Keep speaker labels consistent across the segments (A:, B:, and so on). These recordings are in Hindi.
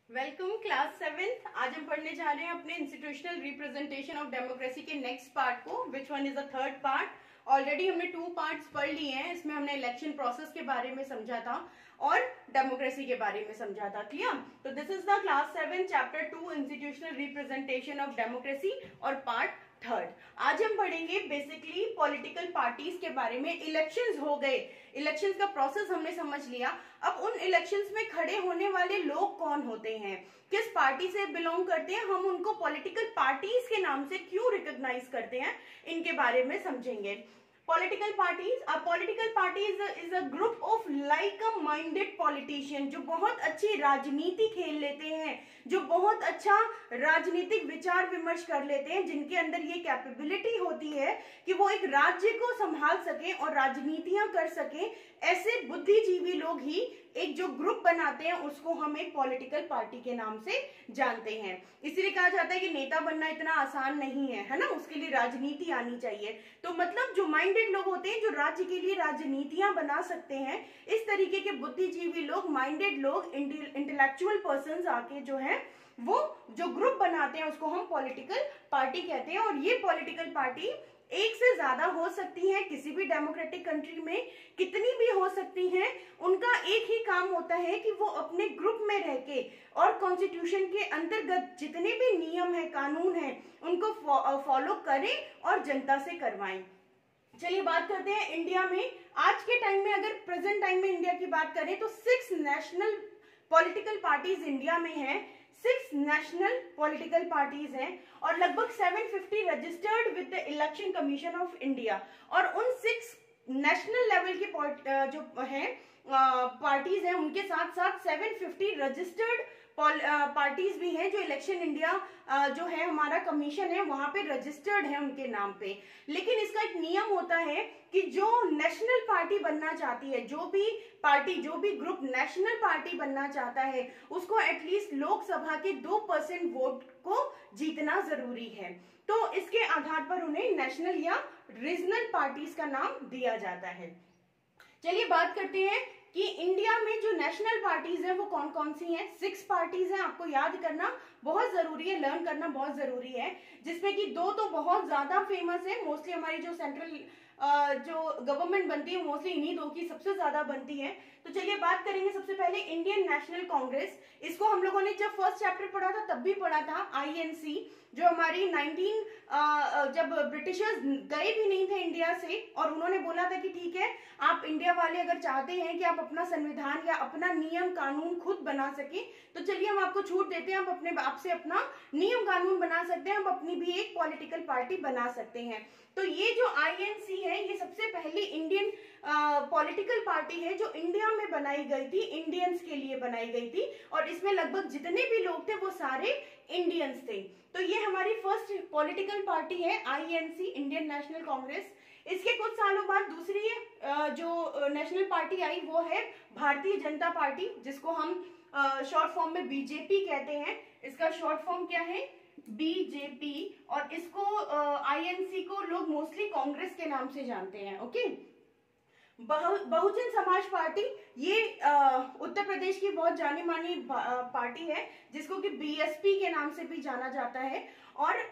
A: Welcome class 7th। आज हम पढ़ने जा रहे हैं अपने इंस्टीट्यूशनल रिप्रेजेंटेशन ऑफ डेमोक्रेसी के नेक्स्ट पार्ट को, which one is the third part. Already हमने 2 पार्ट्स पढ़ लिए हैं। इसमें हमने इलेक्शन प्रोसेस के बारे में समझा था और डेमोक्रेसी के बारे में समझा था। क्लियर? तो this is the class 7 chapter 2 institutional representation of democracy और पार्ट थर्ड। आज हम पढ़ेंगे बेसिकली पॉलिटिकल पार्टीज के बारे में। इलेक्शंस हो गए, इलेक्शंस का प्रोसेस हमने समझ लिया। अब उन इलेक्शंस में खड़े होने वाले लोग कौन होते हैं, किस पार्टी से बिलोंग करते हैं, हम उनको पॉलिटिकल पार्टीज के नाम से क्यों रिकॉग्नाइज करते हैं, इनके बारे में समझेंगे। Political parties, a political party is a group of like-minded politician जो बहुत अच्छी राजनीति खेल लेते हैं, जो बहुत अच्छा राजनीतिक विचार विमर्श कर लेते हैं, जिनके अंदर ये कैपेबिलिटी होती है कि वो एक राज्य को संभाल सके और राजनीतियां कर सके। ऐसे बुद्धिजीवी लोग ही एक जो ग्रुप बनाते हैं उसको हम एक पॉलिटिकल पार्टी के नाम से जानते हैं। इसलिए कहा जाता है कि नेता बनना इतना आसान नहीं है ना, उसके लिए राजनीति आनी चाहिए। तो मतलब जो माइंडेड लोग होते हैं, जो राज्य के लिए राजनीतियां बना सकते हैं, इस तरीके के बुद्धिजीवी लोग, माइंडेड लोग, इंटेलेक्चुअल पर्संस आके जो है वो जो ग्रुप बनाते हैं उसको हम पॉलिटिकल पार्टी कहते हैं। और ये पॉलिटिकल पार्टी एक से ज्यादा हो सकती है, किसी भी डेमोक्रेटिक कंट्री में कितनी भी हो सकती हैं। उनका एक ही काम होता है कि वो अपने ग्रुप में रह के और कॉन्स्टिट्यूशन के अंतर्गत जितने भी नियम है, कानून है, उनको फॉलो करें और जनता से करवाएं। चलिए बात करते हैं इंडिया में। आज के टाइम में, अगर प्रेजेंट टाइम में इंडिया की बात करें तो 6 नेशनल पॉलिटिकल पार्टीज इंडिया में हैं। 6 नेशनल पॉलिटिकल पार्टीज हैं और लगभग 750 registered with the election commission of India. और उन 6 नेशनल लेवल की जो है पार्टीज हैं, उनके साथ साथ 750 रजिस्टर्ड पार्टीज भी हैं जो इलेक्शन इंडिया जो है हमारा कमीशन है वहां पे रजिस्टर्ड है उनके नाम पे। लेकिन इसका एक नियम होता है कि जो नेशनल पार्टी बनना चाहती है, जो भी पार्टी, जो भी ग्रुप नेशनल पार्टी बनना चाहता है, उसको एटलीस्ट लोकसभा के 2% वोट को जीतना जरूरी है। तो इसके आधार पर उन्हें नेशनल या रीजनल पार्टीज का नाम दिया जाता है। चलिए बात करते हैं कि इंडिया में जो नेशनल पार्टीज हैं वो कौन कौन सी हैं। 6 पार्टीज हैं, आपको याद करना बहुत जरूरी है, लर्न करना बहुत जरूरी है, जिसमें कि 2 तो बहुत ज्यादा फेमस है। मोस्टली हमारी जो सेंट्रल जो गवर्नमेंट बनती है मोस्टली इन्हीं 2 की सबसे ज्यादा बनती है। तो चलिए बात करेंगे सबसे पहले इंडियन नेशनल कांग्रेस। इसको हम लोगों ने जब फर्स्ट चैप्टर पढ़ा था तब भी पढ़ा था। INC जो हमारी जब ब्रिटिशर्स गए भी नहीं थे इंडिया से और उन्होंने बोला था कि ठीक है, आप इंडिया वाले अगर चाहते हैं कि आप अपना संविधान या अपना नियम कानून खुद बना सके तो चलिए हम आपको छूट देते हैं, आप अपने आप से अपना नियम कानून बना सकते हैं, हम अपनी भी एक पॉलिटिकल पार्टी बना सकते हैं। तो ये जो INC है ये सबसे पहली इंडियन पॉलिटिकल पार्टी है जो इंडिया में बनाई गई थी, इंडियंस के लिए बनाई गई थी और इसमें लगभग जितने भी लोग थे वो सारे इंडियंस थे। तो ये हमारी फर्स्ट पॉलिटिकल पार्टी है INC, इंडियन नेशनल कांग्रेस। इसके कुछ सालों बाद दूसरी जो नेशनल पार्टी आई वो है भारतीय जनता पार्टी, जिसको हम शॉर्ट फॉर्म में BJP कहते हैं। इसका शॉर्ट फॉर्म क्या है? BJP। और इसको INC को लोग मोस्टली कांग्रेस के नाम से जानते हैं। ओके। बहुजन समाज पार्टी, ये उत्तर प्रदेश की बहुत जानी मानी पार्टी है, जिसको कि BSP के नाम से भी जाना जाता है और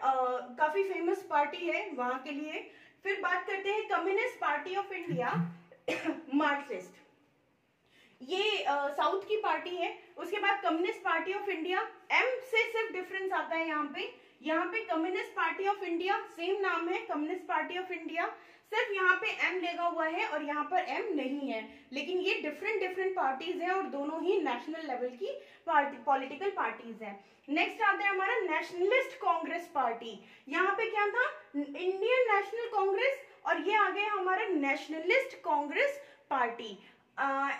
A: काफी फेमस पार्टी है वहां के लिए। फिर बात करते हैं communist party of India, Marxist, ये साउथ की पार्टी है। उसके बाद communist party of India, M से सिर्फ डिफरेंस आता है यहाँ पे communist party of India same नाम है, कम्युनिस्ट पार्टी ऑफ इंडिया, सिर्फ यहाँ पे M लगा हुआ है और यहाँ पर M नहीं है। लेकिन ये डिफरेंट पार्टीज हैं और दोनों ही नेशनल लेवल की पॉलिटिकल पार्टीज हैं। नेक्स्ट आता है हमारा नेशनलिस्ट कांग्रेस पार्टी। यहाँ पे क्या था? इंडियन नेशनल कांग्रेस और ये आ गया हमारा नेशनलिस्ट कांग्रेस पार्टी,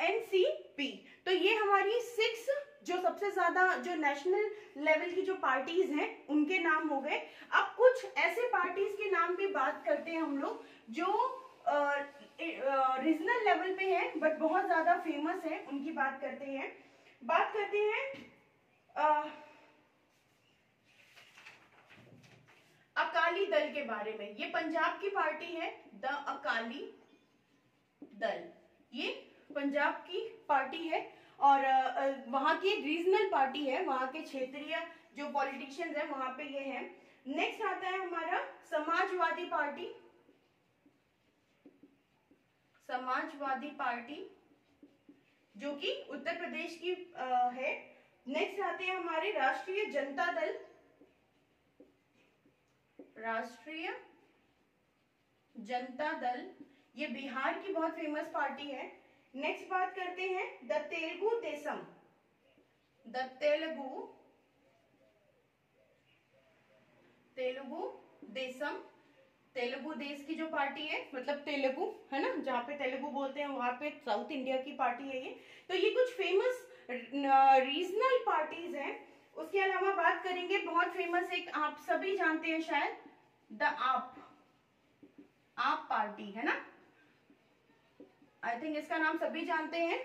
A: NCP। तो ये हमारी 6 जो सबसे ज्यादा जो नेशनल लेवल की जो पार्टीज हैं उनके नाम हो गए। अब कुछ ऐसे पार्टीज के नाम भी बात करते हैं हम लोग जो रीजनल लेवल पे हैं बट बहुत ज्यादा फेमस है, उनकी बात करते हैं। बात करते हैं अकाली दल के बारे में। ये पंजाब की पार्टी है, द अकाली दल, ये पंजाब की पार्टी है और वहाँ की एक रीजनल पार्टी है, वहाँ के क्षेत्रीय जो पॉलिटिशियंस है वहाँ पे ये है। नेक्स्ट आता है हमारा समाजवादी पार्टी, समाजवादी पार्टी जो कि उत्तर प्रदेश की है। नेक्स्ट आते हैं हमारे राष्ट्रीय जनता दल, राष्ट्रीय जनता दल, ये बिहार की बहुत फेमस पार्टी है। नेक्स्ट बात करते हैं द तेलुगु देशम, द तेलुगु देशम, तेलुगु देश की जो पार्टी है, मतलब तेलुगु है ना, जहाँ पे तेलुगु बोलते हैं वहां पे साउथ इंडिया की पार्टी है ये। तो ये कुछ फेमस रीजनल पार्टीज हैं। उसके अलावा बात करेंगे बहुत फेमस, एक आप सभी जानते हैं शायद, द आप पार्टी है ना, आई थिंक इसका नाम सभी जानते हैं।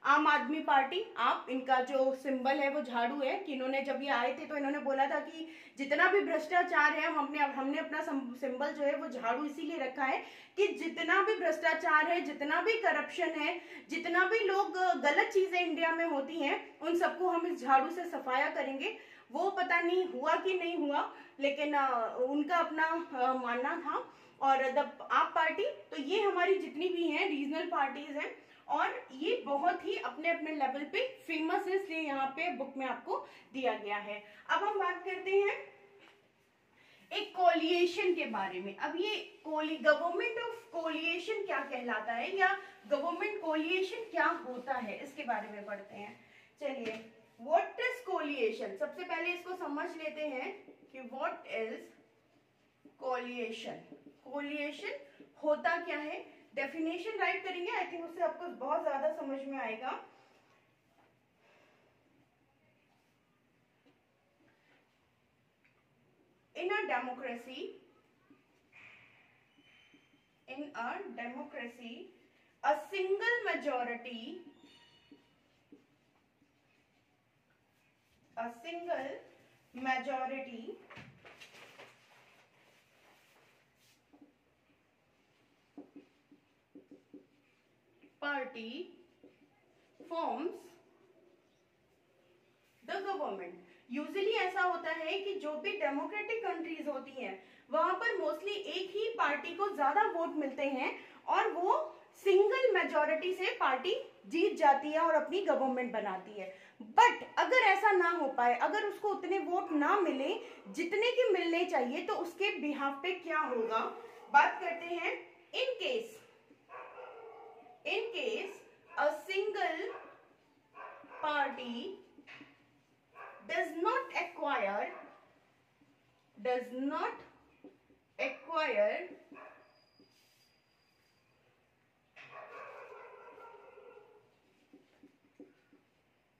A: आम आदमी पार्टी, आप, इनका जो सिंबल है वो झाड़ू है। कि इन्होंने जब ये आए थे तो इन्होंने बोला था कि जितना भी भ्रष्टाचार है, हमने अपना सिंबल जो है वो झाड़ू इसीलिए रखा है कि जितना भी भ्रष्टाचार है, जितना भी करप्शन है, जितना भी लोग गलत चीजें इंडिया में होती हैं, उन सबको हम इस झाड़ू से सफाया करेंगे। वो पता नहीं हुआ कि नहीं हुआ, लेकिन उनका अपना मानना था। और आप पार्टी, तो ये हमारी जितनी भी हैं रीजनल पार्टीज हैं, और ये बहुत ही अपने अपने लेवल पे फेमस है, इसलिए यहाँ पे बुक में आपको दिया गया है। अब हम बात करते हैं एक कोलिएशन के बारे में। अब ये गवर्नमेंट ऑफ कोलिएशन क्या कहलाता है, या गवर्नमेंट कोलिएशन क्या होता है, इसके बारे में पढ़ते हैं। चलिए, व्हाट इज कोलिएशन, सबसे पहले इसको समझ लेते हैं कि व्हाट इज कोलिएशन, कोलिएशन होता क्या है। डेफिनेशन राइट करेंगे, आई थिंक उससे आपको बहुत ज्यादा समझ में आएगा। In a democracy, a single majority party forms the government। Usually ऐसा होता है कि जो भी डेमोक्रेटिक कंट्रीज होती हैं वहां पर मोस्टली एक ही पार्टी को ज्यादा वोट मिलते हैं और वो सिंगल मेजॉरिटी से पार्टी जीत जाती है और अपनी गवर्नमेंट बनाती है। बट अगर ऐसा ना हो पाए, अगर उसको उतने वोट ना मिले जितने के मिलने चाहिए, तो उसके बिहाफ पे क्या होगा, बात करते हैं। In case a single party does not acquire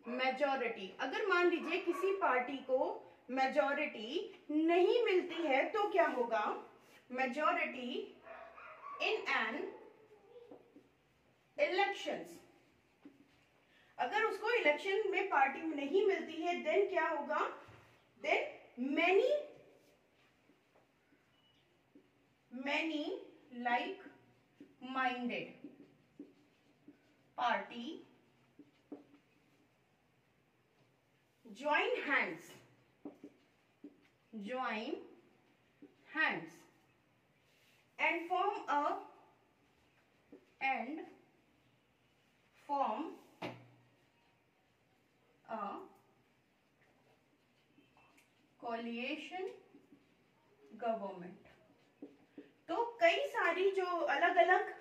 A: majority, अगर मान लीजिए किसी पार्टी को मेजॉरिटी नहीं मिलती है तो क्या होगा, मेजॉरिटी इन एन इलेक्शंस, अगर उसको इलेक्शन में पार्टी में नहीं मिलती है देन क्या होगा, then many like minded party join hands and form a coalition government। तो कई सारी जो अलग अलग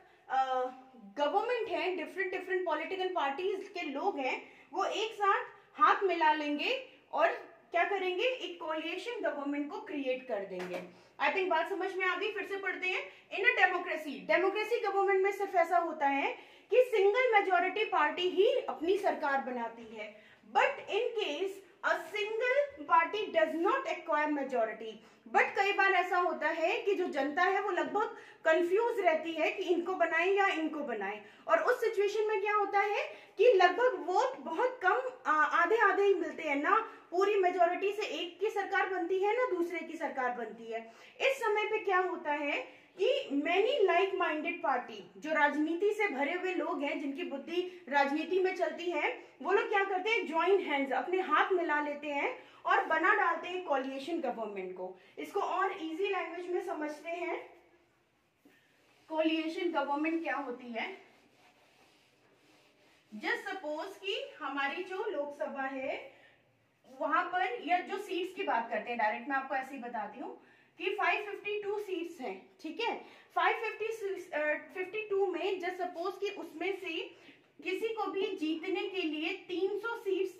A: गवर्नमेंट है, डिफरेंट पॉलिटिकल पार्टीज के लोग हैं, वो एक साथ हाथ मिला लेंगे और क्या करेंगे, एक कोलिएशन गवर्नमेंट को क्रिएट कर देंगे। आई थिंक बात समझ में आ गई, फिर से पढ़ते हैं। इन अ डेमोक्रेसी गवर्नमेंट में सिर्फ ऐसा होता है कि सिंगल मेजॉरिटी पार्टी ही अपनी सरकार बनाती है, but in case a single party does not acquire majority. But कई बार ऐसा होता है कि जो जनता है वो लगभग कंफ्यूज रहती है कि इनको बनाएं या इनको बनाएं, और उस सिचुएशन में क्या होता है कि लगभग वोट बहुत कम, आधे आधे ही मिलते हैं, ना पूरी मेजॉरिटी से एक की सरकार बनती है ना दूसरे की सरकार बनती है। इस समय पे क्या होता है कि मैनी लाइक माइंडेड पार्टी, जो राजनीति से भरे हुए लोग हैं, जिनकी बुद्धि राजनीति में चलती है, वो लोग क्या करते हैं, ज्वाइन हैंड्स, अपने हाथ मिला लेते हैं और बना डालते हैं कोलिएशन गवर्नमेंट को। इसको और इजी लैंग्वेज में समझते हैं, कोलिएशन गवर्नमेंट क्या होती है। जस्ट सपोज कि हमारी जो लोकसभा है वहां पर, या जो सीट्स की बात करते हैं डायरेक्ट, मैं आपको ऐसे ही बताती हूँ कि 552 सीट्स हैं, ठीक है। 552 में जस्ट सपोज कि उसमें से किसी को भी जीतने के लिए 300 सीट्स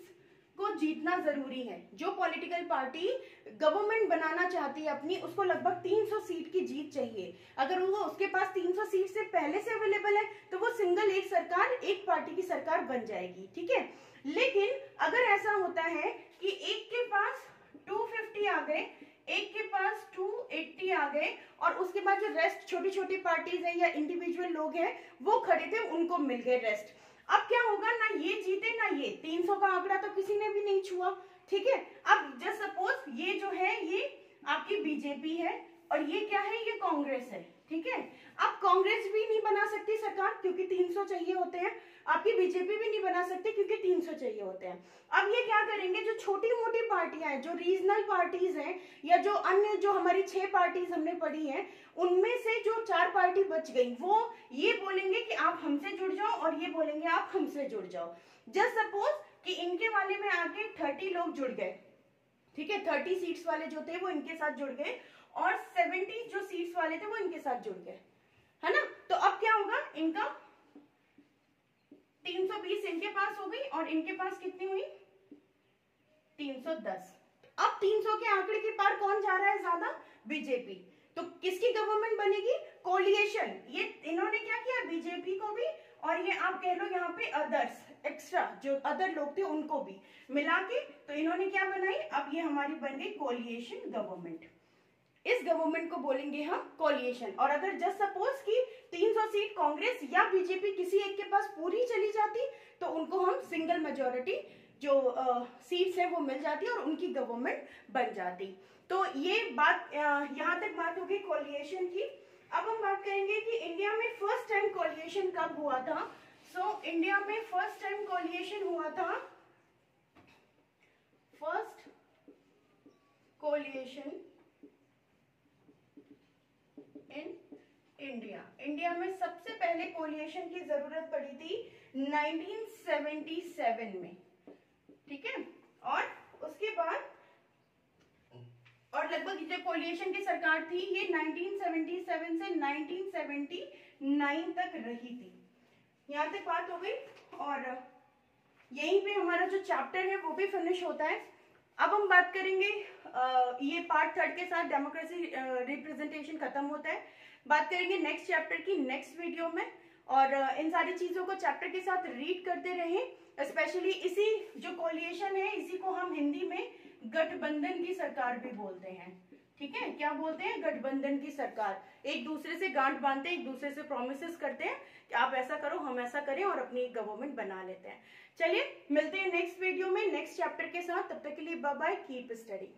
A: को जीतना जरूरी है। जो पॉलिटिकल पार्टी गवर्नमेंट बनाना चाहती है अपनी, उसको लगभग 300 सीट की जीत चाहिए। अगर वो उसके पास 300 सीट से पहले से अवेलेबल है तो वो सिंगल एक सरकार, एक पार्टी की सरकार बन जाएगी, ठीक है। लेकिन अगर ऐसा होता है कि एक के पास 250 आ गए, एक के पास 280 आ गए, और उसके बाद जो रेस्ट छोटी छोटी पार्टीज हैं या इंडिविजुअल लोग हैं वो खड़े थे, उनको मिल गए रेस्ट। अब क्या होगा, ना ये जीते ना ये, 300 का आंकड़ा तो किसी ने भी नहीं छुआ, ठीक है। अब जस्ट सपोज ये जो है ये आपकी बीजेपी है और ये क्या है, ये कांग्रेस है, ठीक है। अब कांग्रेस भी नहीं बना सकती सरकार क्योंकि 300 चाहिए होते हैं, आपकी बीजेपी भी नहीं बना सकती क्योंकि 300 चाहिए होते हैं। अब ये क्या करेंगे, जो छोटी मोटी पार्टियां हैं, जो रीजनल पार्टीज हैं, या जो अन्य जो हमारी 6 पार्टीज हमने पढ़ी हैं, उनमें से जो 4 पार्टी बच गई, वो ये बोलेंगे कि आप हमसे जुड़ जाओ और ये बोलेंगे आप हमसे जुड़ जाओ। जस्ट सपोज कि इनके वाले में आके 30 लोग जुड़ गए, ठीक है, 30 सीट्स वाले जो थे वो इनके साथ जुड़ गए और 70 जो सीट्स वाले थे वो इनके साथ जुड़ गए, है ना। तो अब क्या होगा, इनका 320 इनके पास हो गई और इनके पास कितनी हुई, 310। अब 300 के आंकड़े के पार कौन जा रहा है ज्यादा, बीजेपी। तो किसकी गवर्नमेंट बनेगी, कोलिएशन। ये इन्होंने क्या किया, बीजेपी को भी और ये आप कह लो यहाँ पे अदर्स, एक्स्ट्रा जो अदर लोग थे उनको भी मिला के, तो इन्होंने क्या बनाई, अब ये हमारी बन गई कोलिएशन गवर्नमेंट। इस गवर्नमेंट को बोलेंगे हम कोलिएशन। और अगर जस्ट सपोज कि 300 सीट कांग्रेस या बीजेपी किसी एक के पास पूरी चली जाती तो उनको हम सिंगल मेजोरिटी जो सीट्स है वो मिल जाती और उनकी गवर्नमेंट बन जाती। तो ये बात, यहाँ तक बात होगी कोलिएशन की। अब हम बात करेंगे कि इंडिया में फर्स्ट टाइम कोलिएशन कब हुआ था। सो इंडिया में फर्स्ट टाइम कोलिएशन हुआ था, फर्स्ट कोलिएशन इन इंडिया में सबसे पहले कोलिएशन की जरूरत पड़ी थी 1977 में, ठीक है। और उसके बाद और लगभग जो कोलिएशन की सरकार थी ये 1977 से 1979 तक रही थी। यहाँ तक बात हो गई और यहीं पे हमारा जो चैप्टर है वो भी फिनिश होता है। अब हम बात करेंगे, ये पार्ट 3 के साथ डेमोक्रेसी रिप्रेजेंटेशन खत्म होता है। बात करेंगे नेक्स्ट चैप्टर की नेक्स्ट वीडियो में, और इन सारी चीजों को चैप्टर के साथ रीड करते रहें। स्पेशली इसी जो कोलिएशन है इसी को हम हिंदी में गठबंधन की सरकार भी बोलते हैं, ठीक है। क्या बोलते हैं, गठबंधन की सरकार। एक दूसरे से गांठ बांधते हैं, एक दूसरे से प्रोमिसेस करते हैं कि आप ऐसा करो हम ऐसा करें और अपनी गवर्नमेंट बना लेते हैं। चलिए मिलते हैं नेक्स्ट वीडियो में नेक्स्ट चैप्टर के साथ, तब तक के लिए बाय बाय, कीप स्टडी।